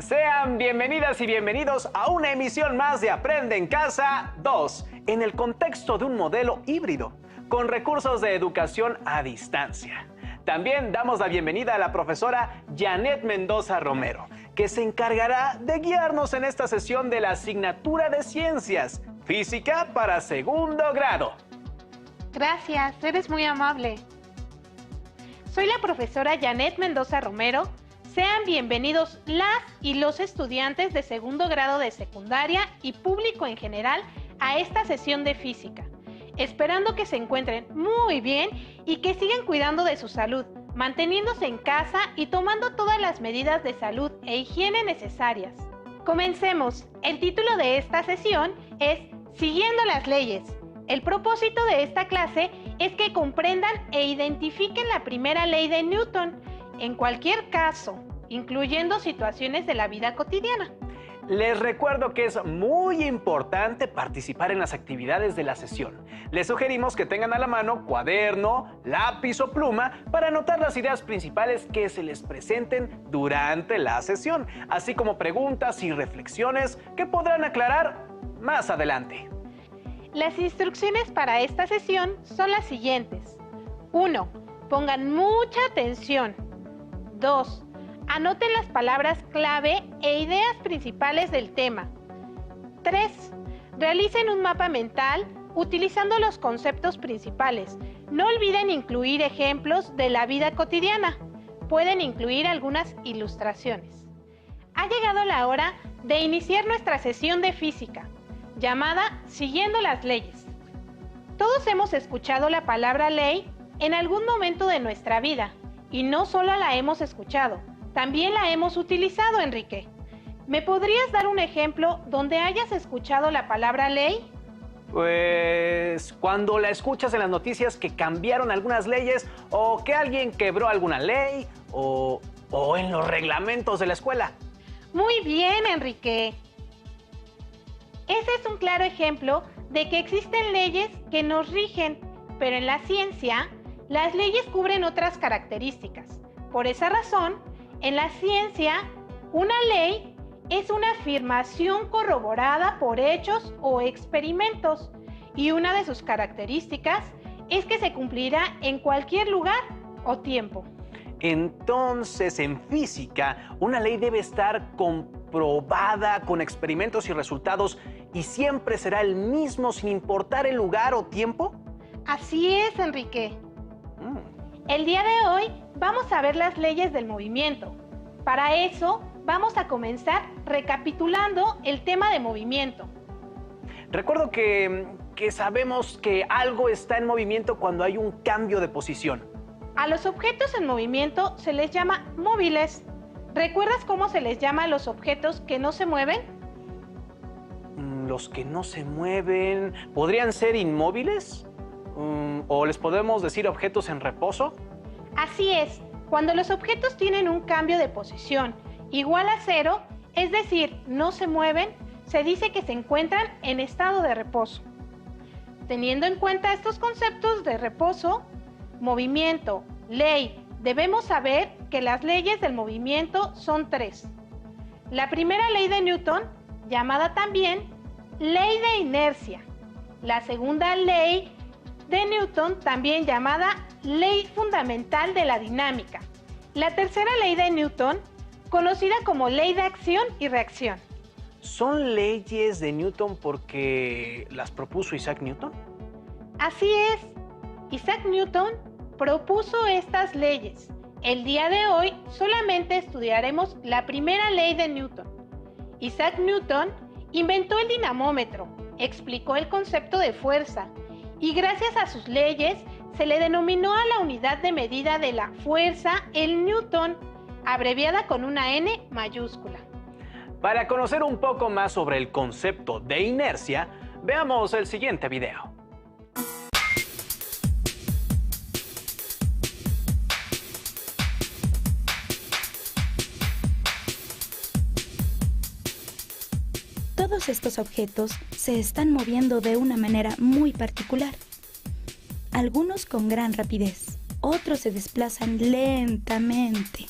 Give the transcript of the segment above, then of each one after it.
Sean bienvenidas y bienvenidos a una emisión más de Aprende en Casa 2, en el contexto de un modelo híbrido, con recursos de educación a distancia. También damos la bienvenida a la profesora Janet Mendoza Romero, que se encargará de guiarnos en esta sesión de la asignatura de Ciencias, Física para segundo grado. Gracias, eres muy amable. Soy la profesora Janet Mendoza Romero. Sean bienvenidos las y los estudiantes de segundo grado de secundaria y público en general a esta sesión de física, esperando que se encuentren muy bien y que sigan cuidando de su salud, manteniéndose en casa y tomando todas las medidas de salud e higiene necesarias. Comencemos. El título de esta sesión es Siguiendo las leyes. El propósito de esta clase es que comprendan e identifiquen la primera ley de Newton, en cualquier caso, incluyendo situaciones de la vida cotidiana. Les recuerdo que es muy importante participar en las actividades de la sesión. Les sugerimos que tengan a la mano cuaderno, lápiz o pluma para anotar las ideas principales que se les presenten durante la sesión, así como preguntas y reflexiones que podrán aclarar más adelante. Las instrucciones para esta sesión son las siguientes. 1. Pongan mucha atención. 2. Anoten las palabras clave e ideas principales del tema. 3. Realicen un mapa mental utilizando los conceptos principales. No olviden incluir ejemplos de la vida cotidiana. Pueden incluir algunas ilustraciones. Ha llegado la hora de iniciar nuestra sesión de física, llamada Siguiendo las leyes. Todos hemos escuchado la palabra ley en algún momento de nuestra vida, y no solo la hemos escuchado, también la hemos utilizado, Enrique. ¿Me podrías dar un ejemplo donde hayas escuchado la palabra ley? Pues cuando la escuchas en las noticias que cambiaron algunas leyes o que alguien quebró alguna ley o en los reglamentos de la escuela. Muy bien, Enrique. Ese es un claro ejemplo de que existen leyes que nos rigen, pero en la ciencia, las leyes cubren otras características. Por esa razón, en la ciencia, una ley es una afirmación corroborada por hechos o experimentos, y una de sus características es que se cumplirá en cualquier lugar o tiempo. Entonces, en física, una ley debe estar comprobada con experimentos y resultados y siempre será el mismo sin importar el lugar o tiempo. Así es, Enrique. El día de hoy vamos a ver las leyes del movimiento. Para eso vamos a comenzar recapitulando el tema de movimiento. Recuerdo que sabemos que algo está en movimiento cuando hay un cambio de posición. A los objetos en movimiento se les llama móviles. ¿Recuerdas cómo se les llama a los objetos que no se mueven? Los que no se mueven, ¿podrían ser inmóviles? ¿O les podemos decir objetos en reposo? Así es, cuando los objetos tienen un cambio de posición igual a 0, es decir, no se mueven, se dice que se encuentran en estado de reposo. Teniendo en cuenta estos conceptos de reposo, movimiento, ley, debemos saber que las leyes del movimiento son 3. La primera ley de Newton, llamada también ley de inercia. La segunda ley de Newton, también llamada ley fundamental de la dinámica. La tercera ley de Newton, conocida como ley de acción y reacción. ¿Son leyes de Newton porque las propuso Isaac Newton? Así es. Isaac Newton propuso estas leyes. El día de hoy solamente estudiaremos la primera ley de Newton. Isaac Newton inventó el dinamómetro, explicó el concepto de fuerza y gracias a sus leyes se le denominó a la unidad de medida de la fuerza el Newton, abreviada con una N mayúscula. Para conocer un poco más sobre el concepto de inercia, veamos el siguiente video. Todos estos objetos se están moviendo de una manera muy particular. Algunos con gran rapidez, otros se desplazan lentamente,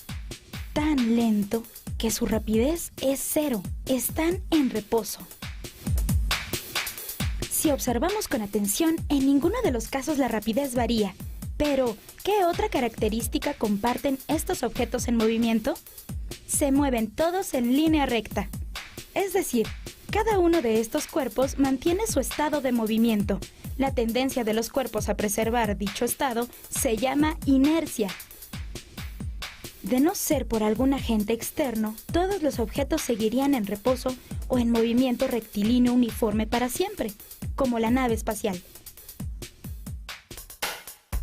tan lento que su rapidez es cero, están en reposo. Si observamos con atención, en ninguno de los casos la rapidez varía. Pero, ¿qué otra característica comparten estos objetos en movimiento? Se mueven todos en línea recta. Es decir, cada uno de estos cuerpos mantiene su estado de movimiento. La tendencia de los cuerpos a preservar dicho estado se llama inercia. De no ser por algún agente externo, todos los objetos seguirían en reposo o en movimiento rectilíneo uniforme para siempre, como la nave espacial.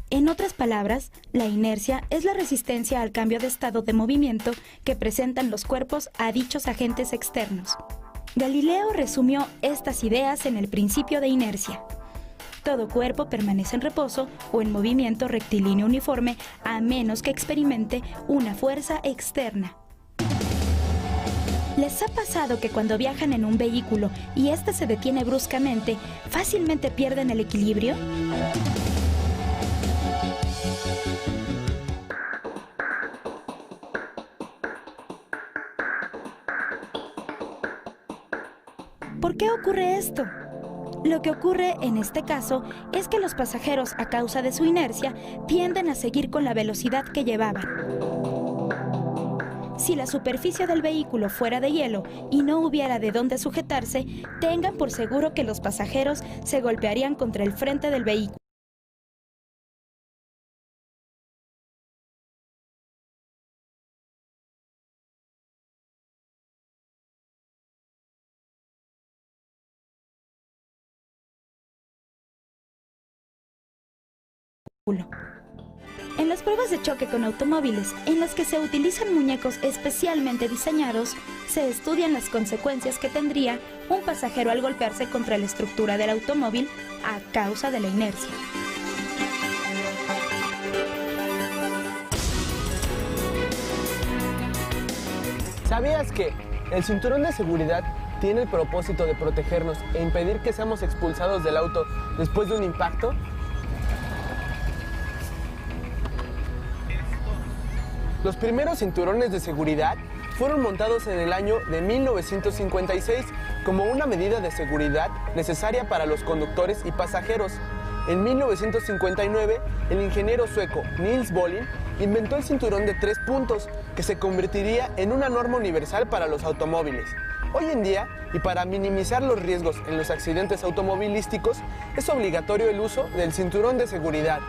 En otras palabras, la inercia es la resistencia al cambio de estado de movimiento que presentan los cuerpos a dichos agentes externos. Galileo resumió estas ideas en el principio de inercia. Todo cuerpo permanece en reposo o en movimiento rectilíneo uniforme a menos que experimente una fuerza externa. ¿Les ha pasado que cuando viajan en un vehículo y éste se detiene bruscamente, fácilmente pierden el equilibrio? ¿Por qué ocurre esto? Lo que ocurre en este caso es que los pasajeros, a causa de su inercia, tienden a seguir con la velocidad que llevaban. Si la superficie del vehículo fuera de hielo y no hubiera de dónde sujetarse, tengan por seguro que los pasajeros se golpearían contra el frente del vehículo. En las pruebas de choque con automóviles, en las que se utilizan muñecos especialmente diseñados, se estudian las consecuencias que tendría un pasajero al golpearse contra la estructura del automóvil a causa de la inercia. ¿Sabías que el cinturón de seguridad tiene el propósito de protegernos e impedir que seamos expulsados del auto después de un impacto? Los primeros cinturones de seguridad fueron montados en el año de 1956 como una medida de seguridad necesaria para los conductores y pasajeros. En 1959, el ingeniero sueco Niels Bohlin inventó el cinturón de 3 puntos, que se convertiría en una norma universal para los automóviles. Hoy en día, y para minimizar los riesgos en los accidentes automovilísticos, es obligatorio el uso del cinturón de seguridad.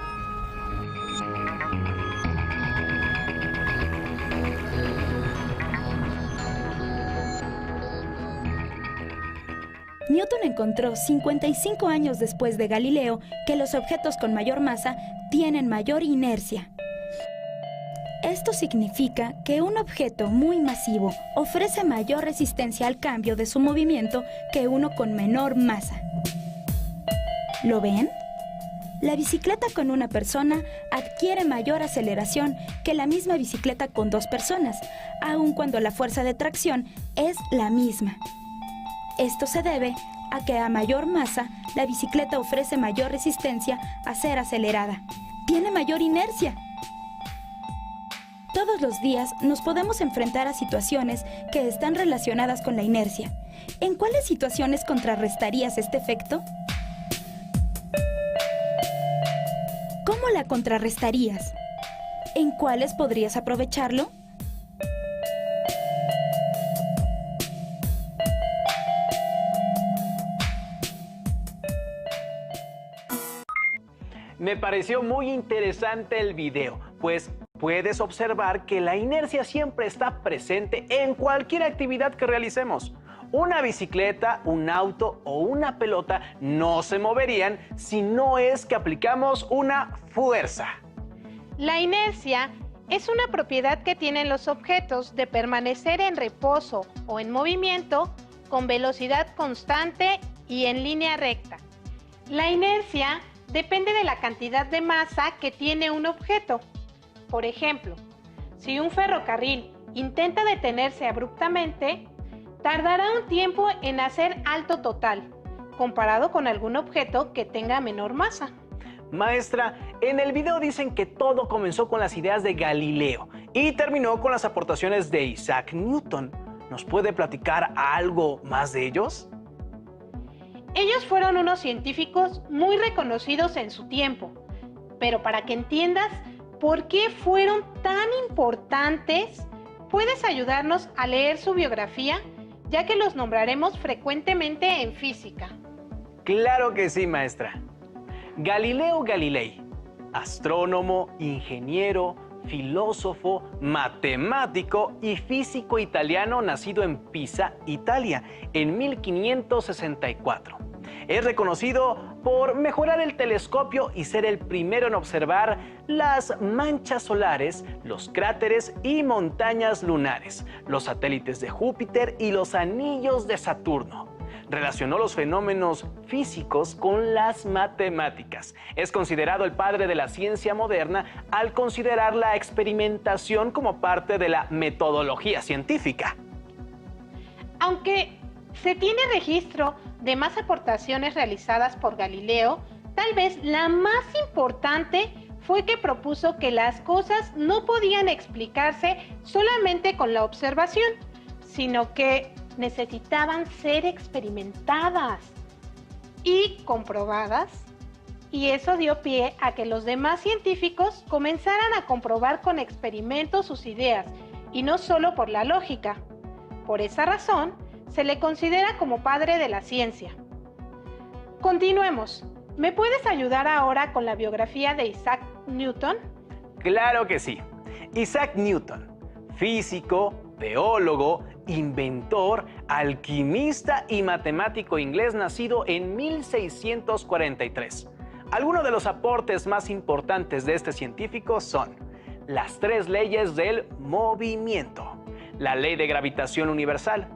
Newton encontró 55 años después de Galileo que los objetos con mayor masa tienen mayor inercia. Esto significa que un objeto muy masivo ofrece mayor resistencia al cambio de su movimiento que uno con menor masa. ¿Lo ven? La bicicleta con una persona adquiere mayor aceleración que la misma bicicleta con 2 personas, aun cuando la fuerza de tracción es la misma. Esto se debe a que a mayor masa, la bicicleta ofrece mayor resistencia a ser acelerada. Tiene mayor inercia. Todos los días nos podemos enfrentar a situaciones que están relacionadas con la inercia. ¿En cuáles situaciones contrarrestarías este efecto? ¿Cómo la contrarrestarías? ¿En cuáles podrías aprovecharlo? Me pareció muy interesante el video, pues puedes observar que la inercia siempre está presente en cualquier actividad que realicemos. Una bicicleta, un auto o una pelota no se moverían si no es que aplicamos una fuerza. La inercia es una propiedad que tienen los objetos de permanecer en reposo o en movimiento con velocidad constante y en línea recta. La inercia depende de la cantidad de masa que tiene un objeto. Por ejemplo, si un ferrocarril intenta detenerse abruptamente, tardará un tiempo en hacer alto total, comparado con algún objeto que tenga menor masa. Maestra, en el video dicen que todo comenzó con las ideas de Galileo y terminó con las aportaciones de Isaac Newton. ¿Nos puede platicar algo más de ellos? Ellos fueron unos científicos muy reconocidos en su tiempo, pero para que entiendas por qué fueron tan importantes, puedes ayudarnos a leer su biografía, ya que los nombraremos frecuentemente en física. Claro que sí, maestra. Galileo Galilei, astrónomo, ingeniero, filósofo, matemático y físico italiano nacido en Pisa, Italia, en 1564. Es reconocido por mejorar el telescopio y ser el primero en observar las manchas solares, los cráteres y montañas lunares, los satélites de Júpiter y los anillos de Saturno. Relacionó los fenómenos físicos con las matemáticas. Es considerado el padre de la ciencia moderna al considerar la experimentación como parte de la metodología científica. Aunque se tiene registro de más aportaciones realizadas por Galileo, tal vez la más importante fue que propuso que las cosas no podían explicarse solamente con la observación, sino que necesitaban ser experimentadas y comprobadas, y eso dio pie a que los demás científicos comenzaran a comprobar con experimentos sus ideas, y no solo por la lógica. Por esa razón, se le considera como padre de la ciencia. Continuemos. ¿Me puedes ayudar ahora con la biografía de Isaac Newton? Claro que sí. Isaac Newton, físico, teólogo, inventor, alquimista y matemático inglés nacido en 1643. Algunos de los aportes más importantes de este científico son las 3 leyes del movimiento, la ley de gravitación universal,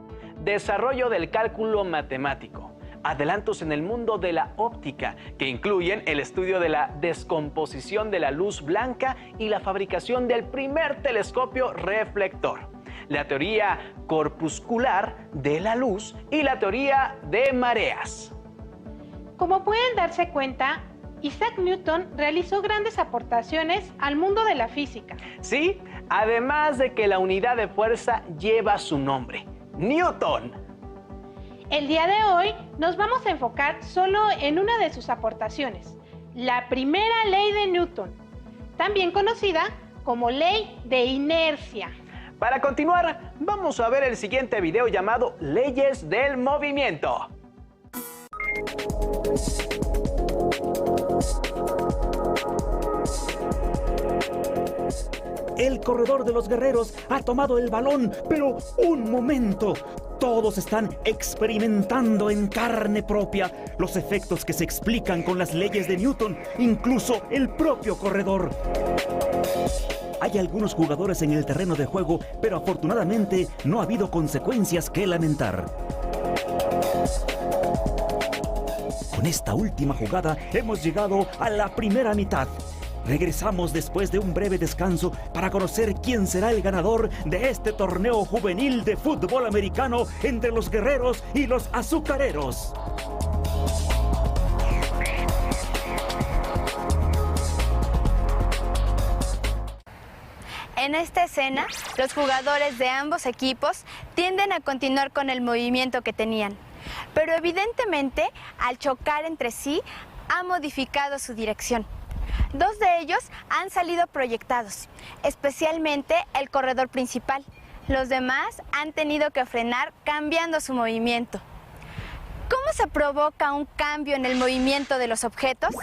desarrollo del cálculo matemático, adelantos en el mundo de la óptica, que incluyen el estudio de la descomposición de la luz blanca y la fabricación del primer telescopio reflector, la teoría corpuscular de la luz y la teoría de mareas. Como pueden darse cuenta, Isaac Newton realizó grandes aportaciones al mundo de la física. Sí, además de que la unidad de fuerza lleva su nombre, Newton. El día de hoy nos vamos a enfocar solo en una de sus aportaciones, la primera ley de Newton, también conocida como ley de inercia. Para continuar, vamos a ver el siguiente video llamado Leyes del Movimiento. El corredor de los guerreros ha tomado el balón, pero un momento. Todos están experimentando en carne propia los efectos que se explican con las leyes de Newton, incluso el propio corredor. Hay algunos jugadores en el terreno de juego, pero afortunadamente no ha habido consecuencias que lamentar. Con esta última jugada hemos llegado a la primera mitad. Regresamos después de un breve descanso para conocer quién será el ganador de este torneo juvenil de fútbol americano entre los guerreros y los azucareros. En esta escena, los jugadores de ambos equipos tienden a continuar con el movimiento que tenían, pero evidentemente, al chocar entre sí, ha modificado su dirección. 2 de ellos han salido proyectados, especialmente el corredor principal. Los demás han tenido que frenar cambiando su movimiento. ¿Cómo se provoca un cambio en el movimiento de los objetos?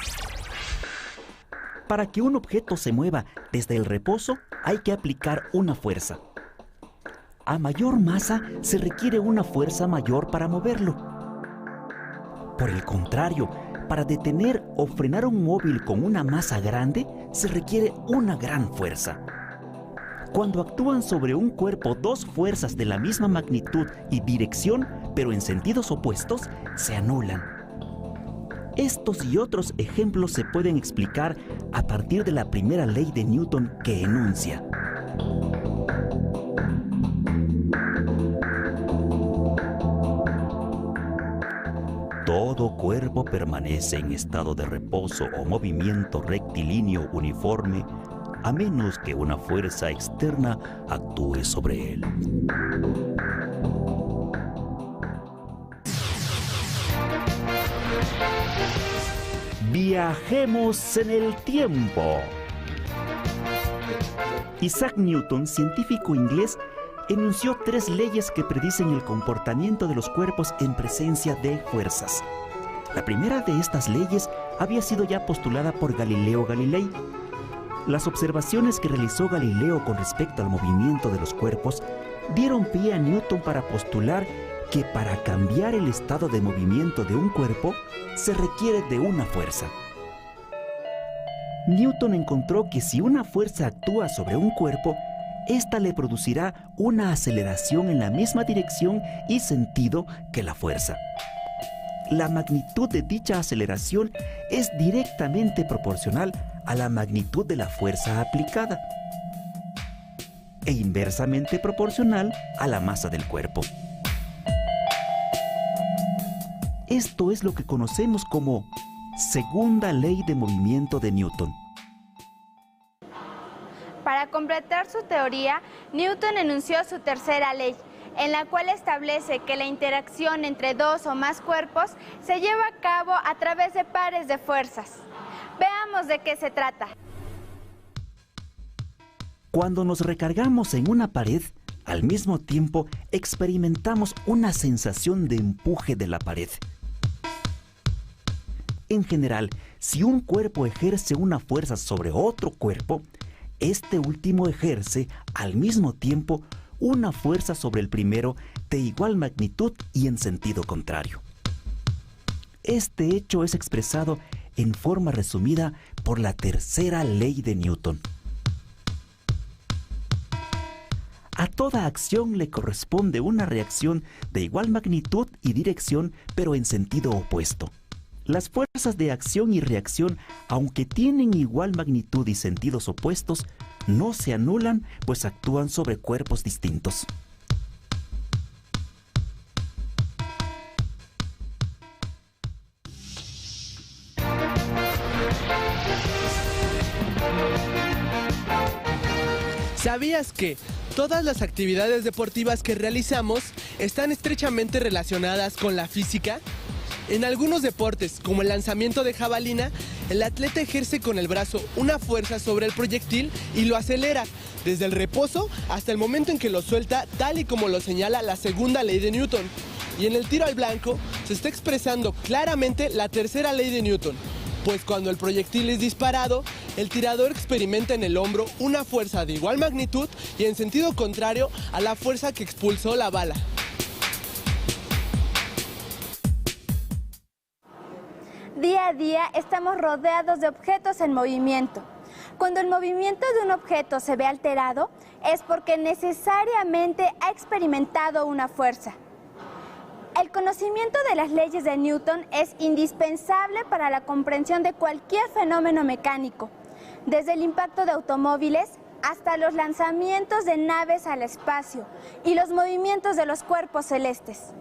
Para que un objeto se mueva desde el reposo, hay que aplicar una fuerza. A mayor masa, se requiere una fuerza mayor para moverlo. Por el contrario, para detener o frenar un móvil con una masa grande, se requiere una gran fuerza. Cuando actúan sobre un cuerpo 2 fuerzas de la misma magnitud y dirección, pero en sentidos opuestos, se anulan. Estos y otros ejemplos se pueden explicar a partir de la primera ley de Newton que enuncia: Todo cuerpo permanece en estado de reposo o movimiento rectilíneo uniforme a menos que una fuerza externa actúe sobre él. Viajemos en el tiempo. Isaac Newton, científico inglés, enunció 3 leyes que predicen el comportamiento de los cuerpos en presencia de fuerzas. La primera de estas leyes había sido ya postulada por Galileo Galilei. Las observaciones que realizó Galileo con respecto al movimiento de los cuerpos dieron pie a Newton para postular que para cambiar el estado de movimiento de un cuerpo se requiere de una fuerza. Newton encontró que si una fuerza actúa sobre un cuerpo, ésta le producirá una aceleración en la misma dirección y sentido que la fuerza. La magnitud de dicha aceleración es directamente proporcional a la magnitud de la fuerza aplicada e inversamente proporcional a la masa del cuerpo. Esto es lo que conocemos como segunda ley de movimiento de Newton. Para completar su teoría, Newton enunció su tercera ley, en la cual establece que la interacción entre 2 o más cuerpos se lleva a cabo a través de pares de fuerzas. Veamos de qué se trata. Cuando nos recargamos en una pared, al mismo tiempo experimentamos una sensación de empuje de la pared. En general, si un cuerpo ejerce una fuerza sobre otro cuerpo, este último ejerce al mismo tiempo una fuerza sobre el primero de igual magnitud y en sentido contrario. Este hecho es expresado en forma resumida por la tercera ley de Newton. A toda acción le corresponde una reacción de igual magnitud y dirección, pero en sentido opuesto. Las fuerzas de acción y reacción, aunque tienen igual magnitud y sentidos opuestos, no se anulan, pues actúan sobre cuerpos distintos. ¿Sabías que todas las actividades deportivas que realizamos están estrechamente relacionadas con la física? En algunos deportes, como el lanzamiento de jabalina, el atleta ejerce con el brazo una fuerza sobre el proyectil y lo acelera, desde el reposo hasta el momento en que lo suelta, tal y como lo señala la segunda ley de Newton. Y en el tiro al blanco se está expresando claramente la tercera ley de Newton, pues cuando el proyectil es disparado, el tirador experimenta en el hombro una fuerza de igual magnitud y en sentido contrario a la fuerza que expulsó la bala. Día a día estamos rodeados de objetos en movimiento. Cuando el movimiento de un objeto se ve alterado, es porque necesariamente ha experimentado una fuerza. El conocimiento de las leyes de Newton es indispensable para la comprensión de cualquier fenómeno mecánico, desde el impacto de automóviles hasta los lanzamientos de naves al espacio y los movimientos de los cuerpos celestes.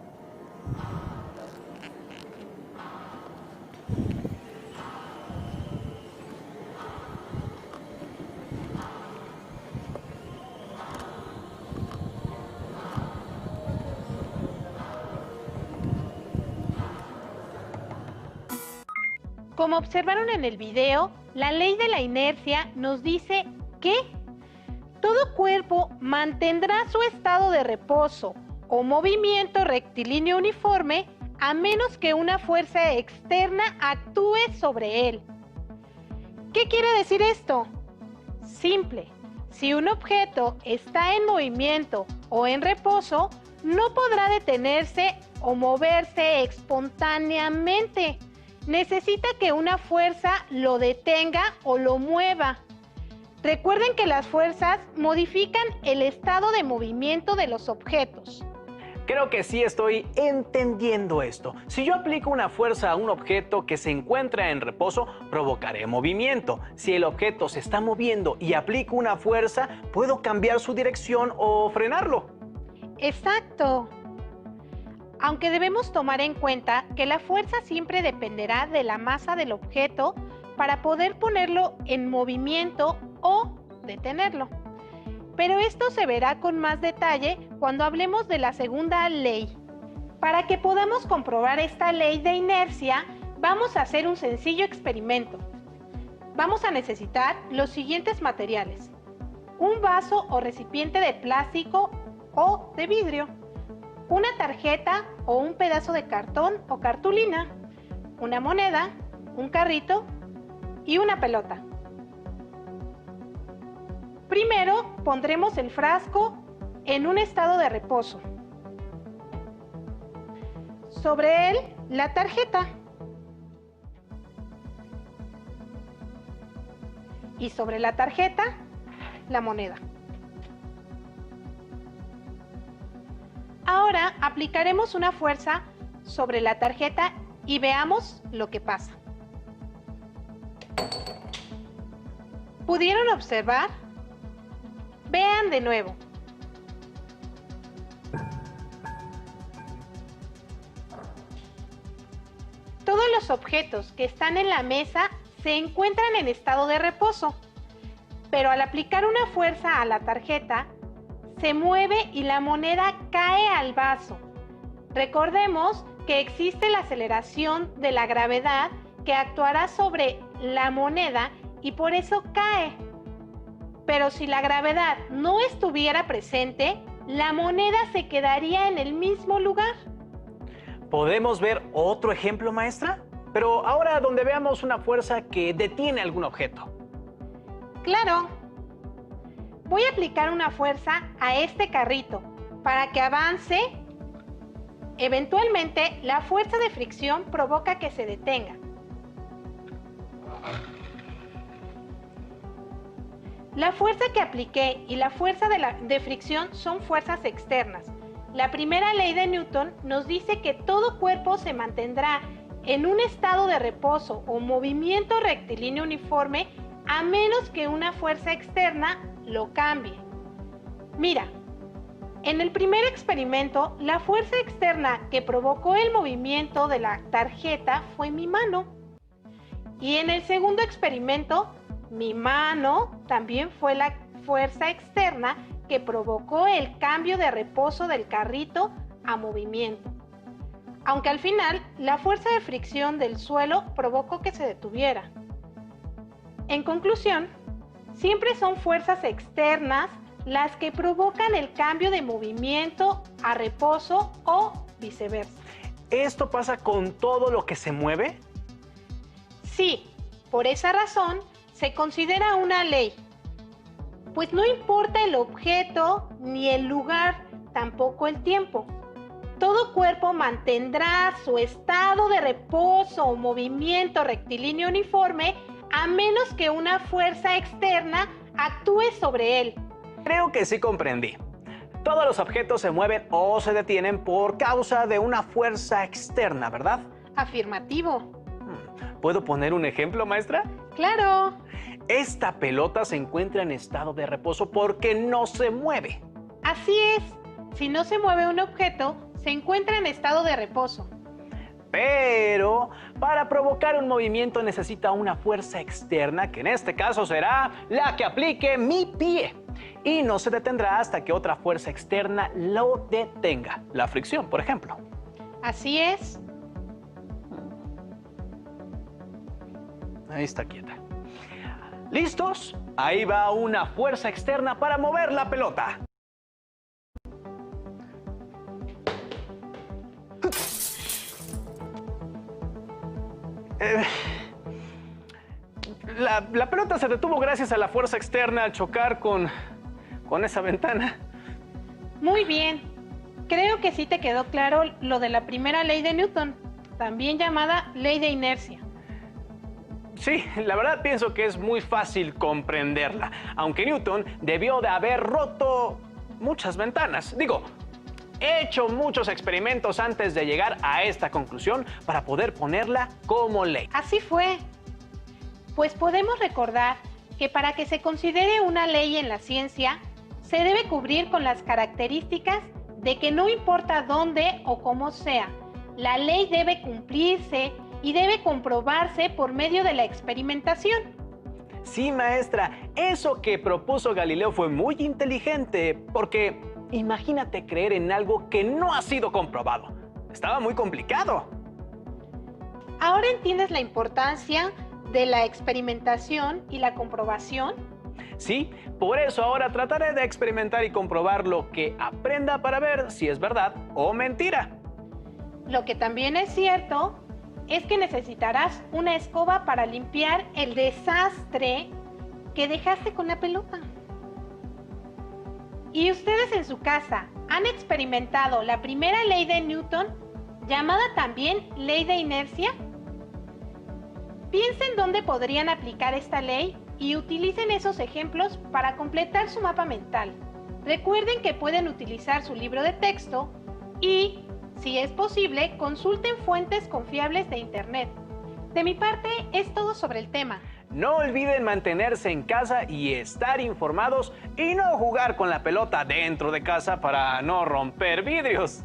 Como observaron en el video, la ley de la inercia nos dice que todo cuerpo mantendrá su estado de reposo o movimiento rectilíneo uniforme a menos que una fuerza externa actúe sobre él. ¿Qué quiere decir esto? Simple. Si un objeto está en movimiento o en reposo, no podrá detenerse o moverse espontáneamente. Necesita que una fuerza lo detenga o lo mueva. Recuerden que las fuerzas modifican el estado de movimiento de los objetos. Creo que sí estoy entendiendo esto. Si yo aplico una fuerza a un objeto que se encuentra en reposo, provocaré movimiento. Si el objeto se está moviendo y aplico una fuerza, puedo cambiar su dirección o frenarlo. Exacto. aunque debemos tomar en cuenta que la fuerza siempre dependerá de la masa del objeto para poder ponerlo en movimiento o detenerlo. Pero esto se verá con más detalle cuando hablemos de la segunda ley. Para que podamos comprobar esta ley de inercia, vamos a hacer un sencillo experimento. Vamos a necesitar los siguientes materiales: un vaso o recipiente de plástico o de vidrio, una tarjeta o un pedazo de cartón o cartulina, una moneda, un carrito y una pelota. Primero pondremos el frasco en un estado de reposo. Sobre él, la tarjeta. Y sobre la tarjeta, la moneda. Ahora aplicaremos una fuerza sobre la tarjeta y veamos lo que pasa. ¿Pudieron observar? Vean de nuevo. Todos los objetos que están en la mesa se encuentran en estado de reposo, pero al aplicar una fuerza a la tarjeta, se mueve y la moneda cae al vaso. Recordemos que existe la aceleración de la gravedad que actuará sobre la moneda y por eso cae. Pero si la gravedad no estuviera presente, la moneda se quedaría en el mismo lugar. ¿Podemos ver otro ejemplo, maestra? Pero ahora donde veamos una fuerza que detiene algún objeto. Claro. Voy a aplicar una fuerza a este carrito para que avance. Eventualmente, la fuerza de fricción provoca que se detenga. La fuerza que apliqué y la fuerza de fricción son fuerzas externas. La primera ley de Newton nos dice que todo cuerpo se mantendrá en un estado de reposo o movimiento rectilíneo uniforme a menos que una fuerza externa lo cambie. Mira, en el primer experimento, la fuerza externa que provocó el movimiento de la tarjeta fue mi mano. Y en el segundo experimento, mi mano también fue la fuerza externa que provocó el cambio de reposo del carrito a movimiento. Aunque al final, la fuerza de fricción del suelo provocó que se detuviera. En conclusión, siempre son fuerzas externas las que provocan el cambio de movimiento a reposo o viceversa. ¿Esto pasa con todo lo que se mueve? Sí, por esa razón se considera una ley, pues no importa el objeto ni el lugar, tampoco el tiempo. Todo cuerpo mantendrá su estado de reposo o movimiento rectilíneo uniforme a menos que una fuerza externa actúe sobre él. Creo que sí comprendí. Todos los objetos se mueven o se detienen por causa de una fuerza externa, ¿verdad? Afirmativo. ¿Puedo poner un ejemplo, maestra? ¡Claro! Esta pelota se encuentra en estado de reposo porque no se mueve. Así es. Si no se mueve un objeto, se encuentra en estado de reposo. Pero para provocar un movimiento necesita una fuerza externa, que en este caso será la que aplique mi pie. Y no se detendrá hasta que otra fuerza externa lo detenga. La fricción, por ejemplo. Así es. Ahí está quieta. ¿Listos? Ahí va una fuerza externa para mover la pelota. La pelota se detuvo gracias a la fuerza externa al chocar con esa ventana. Muy bien. Creo que sí te quedó claro lo de la primera ley de Newton, también llamada ley de inercia. Sí, la verdad pienso que es muy fácil comprenderla, aunque Newton debió de haber roto muchas ventanas. Digo, he hecho muchos experimentos antes de llegar a esta conclusión para poder ponerla como ley. Así fue. Pues podemos recordar que para que se considere una ley en la ciencia, se debe cubrir con las características de que no importa dónde o cómo sea, la ley debe cumplirse y debe comprobarse por medio de la experimentación. Sí, maestra, eso que propuso Galileo fue muy inteligente, porque imagínate creer en algo que no ha sido comprobado. Estaba muy complicado. ¿Ahora entiendes la importancia de la experimentación y la comprobación? Sí, por eso ahora trataré de experimentar y comprobar lo que aprenda para ver si es verdad o mentira. Lo que también es cierto es que necesitarás una escoba para limpiar el desastre que dejaste con la pelota. ¿Y ustedes en su casa han experimentado la primera ley de Newton, llamada también ley de inercia? Piensen dónde podrían aplicar esta ley y utilicen esos ejemplos para completar su mapa mental. Recuerden que pueden utilizar su libro de texto y, si es posible, consulten fuentes confiables de Internet. De mi parte, es todo sobre el tema. No olviden mantenerse en casa y estar informados y no jugar con la pelota dentro de casa para no romper vidrios.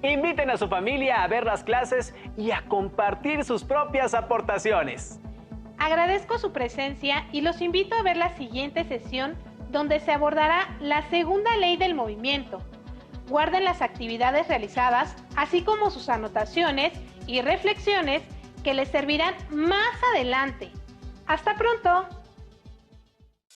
Inviten a su familia a ver las clases y a compartir sus propias aportaciones. Agradezco su presencia y los invito a ver la siguiente sesión donde se abordará la segunda ley del movimiento. Guarden las actividades realizadas, así como sus anotaciones y reflexiones que les servirán más adelante. ¡Hasta pronto!